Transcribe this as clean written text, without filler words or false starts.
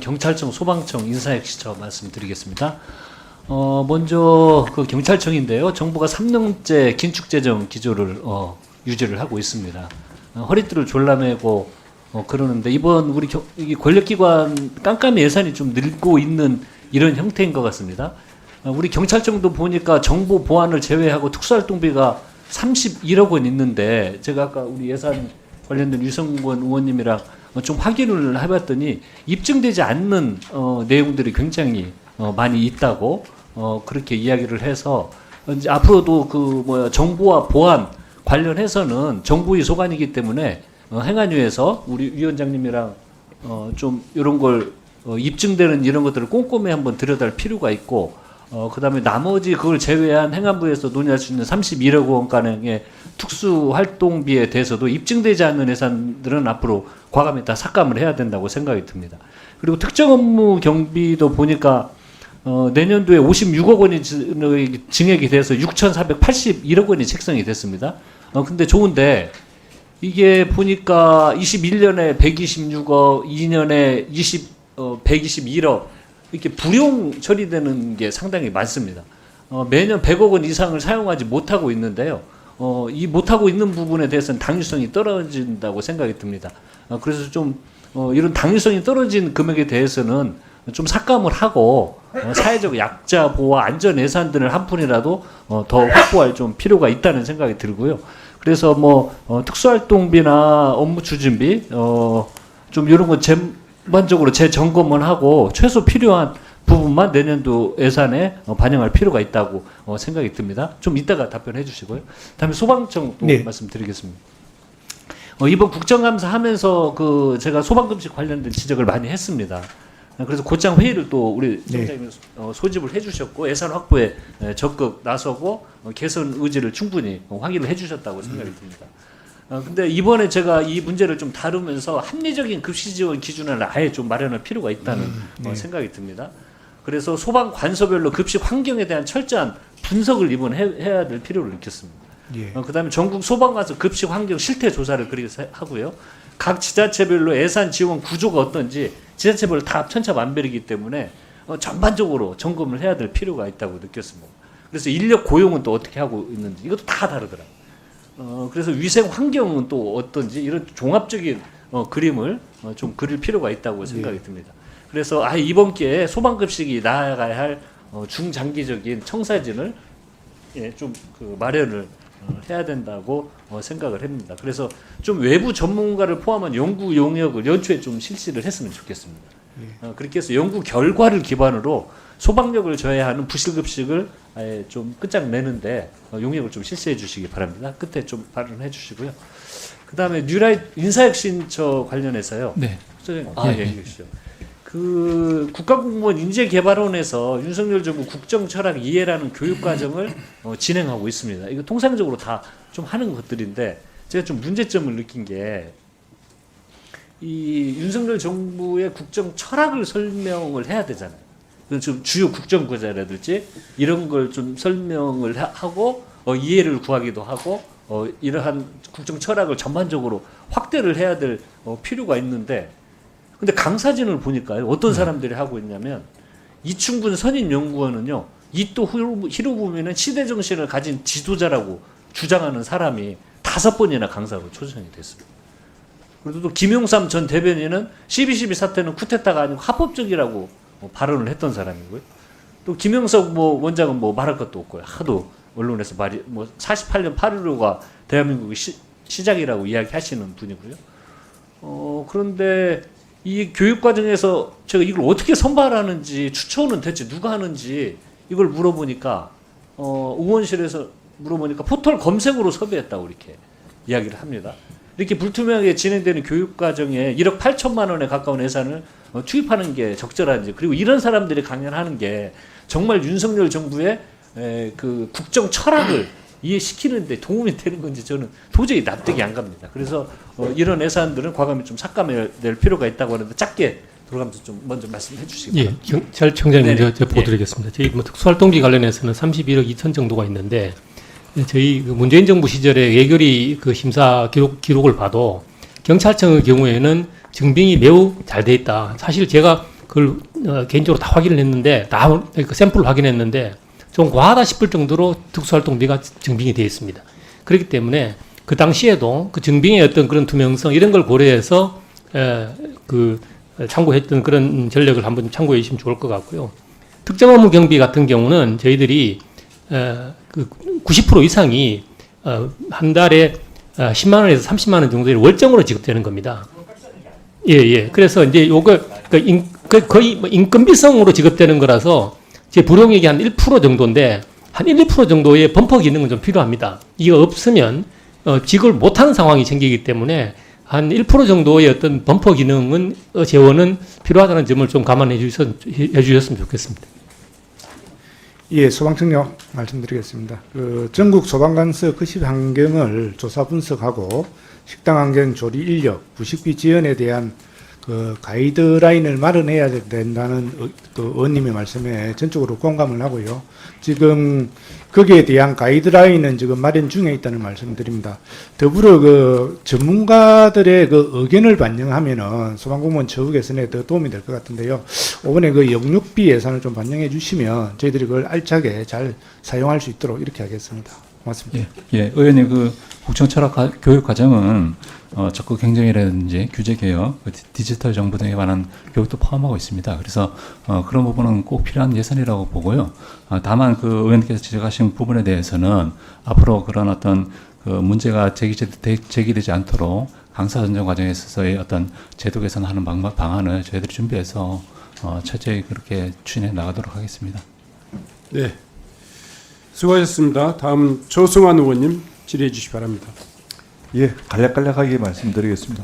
경찰청, 소방청, 인사혁신처 말씀드리겠습니다. 먼저 그 경찰청인데요. 정부가 3년째 긴축재정 기조를 유지를 하고 있습니다. 허리띠를 졸라매고 그러는데 이번 우리 이 권력기관 깜깜이 예산이 좀 늘고 있는 이런 형태인 것 같습니다. 우리 경찰청도 보니까 정보 보안을 제외하고 특수활동비가 31억 원 있는데 제가 아까 우리 예산 관련된 유성권 의원님이랑 좀 확인을 해봤더니 입증되지 않는 내용들이 굉장히 많이 있다고 그렇게 이야기를 해서 이제 앞으로도 그 정보와 보안 관련해서는 정보위 소관이기 때문에 행안위에서 우리 위원장님이랑 좀 이런 걸 입증되는 이런 것들을 꼼꼼히 한번 들여다볼 필요가 있고 그다음에 나머지 그걸 제외한 행안부에서 논의할 수 있는 31억 원가량의 특수활동비에 대해서도 입증되지 않는 예산들은 앞으로 과감히 다 삭감을 해야 된다고 생각이 듭니다. 그리고 특정 업무 경비도 보니까 내년도에 56억 원이 증액이 돼서 6,481억 원이 책정이 됐습니다. 근데 좋은데 이게 보니까 21년에 126억, 2년에 121억 이렇게 불용 처리되는 게 상당히 많습니다. 매년 100억 원 이상을 사용하지 못하고 있는데요. 이 못하고 있는 부분에 대해서는 당위성이 떨어진다고 생각이 듭니다. 그래서 좀 이런 당위성이 떨어진 금액에 대해서는 좀 삭감을 하고 사회적 약자 보호와 안전 예산들을 한 푼이라도 더 확보할 좀 필요가 있다는 생각이 들고요. 그래서 특수활동비나 업무 추진비 좀 이런 거 전반적으로 재점검을 하고 최소 필요한 부분만 내년도 예산에 반영할 필요가 있다고 생각이 듭니다. 좀 이따가 답변해 주시고요. 다음에 소방청 또 네. 말씀드리겠습니다. 이번 국정감사 하면서 제가 소방금식 관련된 지적을 많이 했습니다. 그래서 곧장 회의를 또 우리 청장님이 소집을 해주셨고 예산 확보에 적극 나서고 개선 의지를 충분히 확인을 해주셨다고 생각이 듭니다. 근데 이번에 제가 이 문제를 좀 다루면서 합리적인 급식 지원 기준을 아예 좀 마련할 필요가 있다는 생각이 듭니다. 그래서 소방 관서별로 급식 환경에 대한 철저한 분석을 이번에 해야 될 필요를 느꼈습니다. 예. 그다음에 전국 소방관서 급식 환경 실태 조사를 그렇게 하고요. 각 지자체별로 예산 지원 구조가 어떤지 지자체별로 다 천차만별이기 때문에 전반적으로 점검을 해야 될 필요가 있다고 느꼈습니다. 그래서 인력 고용은 또 어떻게 하고 있는지 이것도 다 다르더라고요. 그래서 위생 환경은 또 어떤지 이런 종합적인 그림을 좀 그릴 필요가 있다고 생각이 듭니다. 그래서 이번 기회에 소방급식이 나아가야 할 중장기적인 청사진을 좀 마련을 해야 된다고 생각을 합니다. 그래서 좀 외부 전문가를 포함한 연구 용역을 연초에 좀 실시를 했으면 좋겠습니다. 그렇게 해서 연구 결과를 기반으로 소방력을 저해하는 부실급식을 아예 좀 끝장내는데 용역을 좀 실시해 주시기 바랍니다. 끝에 좀 발언해 주시고요. 그 다음에 뉴라이트 인사혁신처 관련해서요. 네. 얘기해 주시죠. 국가공무원 인재개발원에서 윤석열 정부 국정철학 이해라는 교육과정을 진행하고 있습니다. 이거 통상적으로 다 좀 하는 것들인데 제가 좀 문제점을 느낀 게 이 윤석열 정부의 국정 철학을 설명을 해야 되잖아요. 좀 주요 국정과제라든지 이런 걸 좀 설명을 하고 이해를 구하기도 하고 이러한 국정 철학을 전반적으로 확대를 해야 될 필요가 있는데 근데 강사진을 보니까요. 어떤 사람들이 하고 있냐면 이충근 선임연구원은요. 이토 히로부미는 시대정신을 가진 지도자라고 주장하는 사람이 5번이나 강사로 초청이 됐습니다. 그리고 또 김용삼 전 대변인은 12.12 사태는 쿠데타가 아니고 합법적이라고 발언을 했던 사람이고요. 또 김영석 원장은 말할 것도 없고요. 하도 언론에서 48년 8.15가 대한민국의 시작이라고 이야기하시는 분이고요. 그런데 이 교육 과정에서 제가 이걸 어떻게 선발하는지 추천은 대체 누가 하는지 이걸 물어보니까 의원실에서 물어보니까 포털 검색으로 섭외했다고 이렇게 이야기를 합니다. 이렇게 불투명하게 진행되는 교육 과정에 1억 8천만 원에 가까운 예산을 투입하는 게 적절한지 그리고 이런 사람들이 강연하는 게 정말 윤석열 정부의 그 국정 철학을 이해시키는데 도움이 되는 건지 저는 도저히 납득이 안 갑니다. 그래서 이런 예산들은 과감히 좀 삭감해야 될 필요가 있다고 하는데 짧게 돌아가면서 좀 먼저 말씀해 주시기 바랍니다. 경찰청장님 제가 보드리겠습니다. 저희 특수활동비 관련해서는 31억 2천 정도가 있는데 저희 문재인 정부 시절에 예결위 심사 기록을 봐도 경찰청의 경우에는 증빙이 매우 잘 돼 있다. 사실 제가 그걸 개인적으로 다 확인을 했는데 그 샘플을 확인했는데 좀 과하다 싶을 정도로 특수활동비가 증빙이 되어 있습니다. 그렇기 때문에 그 당시에도 그 증빙의 어떤 그런 투명성 이런 걸 고려해서 참고했던 그런 전력을 한번 참고해 주시면 좋을 것 같고요. 특정 업무 경비 같은 경우는 저희들이 90% 이상이 한 달에 10만 원에서 30만 원 정도의 월정으로 지급되는 겁니다. 예. 그래서 이제 요거 거의 뭐 인건비성으로 지급되는 거라서 제 불용액이 한 1% 정도인데 한 1, 2% 정도의 범퍼 기능은 좀 필요합니다. 이거 없으면 지급을 못하는 상황이 생기기 때문에 한 1% 정도의 어떤 범퍼 기능은 재원은 필요하다는 점을 좀 감안해 주셨으면 좋겠습니다. 예, 소방청력 말씀드리겠습니다. 전국 소방관서 거실 환경을 조사 분석하고 식당 환경, 조리 인력, 부식비 지원에 대한 가이드라인을 마련해야 된다는 의원님의 말씀에 전적으로 공감을 하고요. 지금 거기에 대한 가이드라인은 지금 마련 중에 있다는 말씀드립니다. 더불어 전문가들의 의견을 반영하면은 소방공무원 처우 개선에 더 도움이 될 것 같은데요. 이번에 영육비 예산을 좀 반영해 주시면 저희들이 그걸 알차게 잘 사용할 수 있도록 이렇게 하겠습니다. 고맙습니다. 예, 의원님 국정 철학 교육 과정은 적극 행정이라든지 규제 개혁, 디지털 정부 등에 관한 교육도 포함하고 있습니다. 그래서 그런 부분은 꼭 필요한 예산이라고 보고요. 다만 의원님께서 지적하신 부분에 대해서는 앞으로 그런 어떤 문제가 제기되지 않도록 강사 선정 과정에 있어서의 어떤 제도 개선하는 방안을 저희들이 준비해서 철저히 그렇게 추진해 나가도록 하겠습니다. 네, 수고하셨습니다. 다음 조승환 의원님 질의해 주시기 바랍니다. 예, 간략하게 말씀드리겠습니다.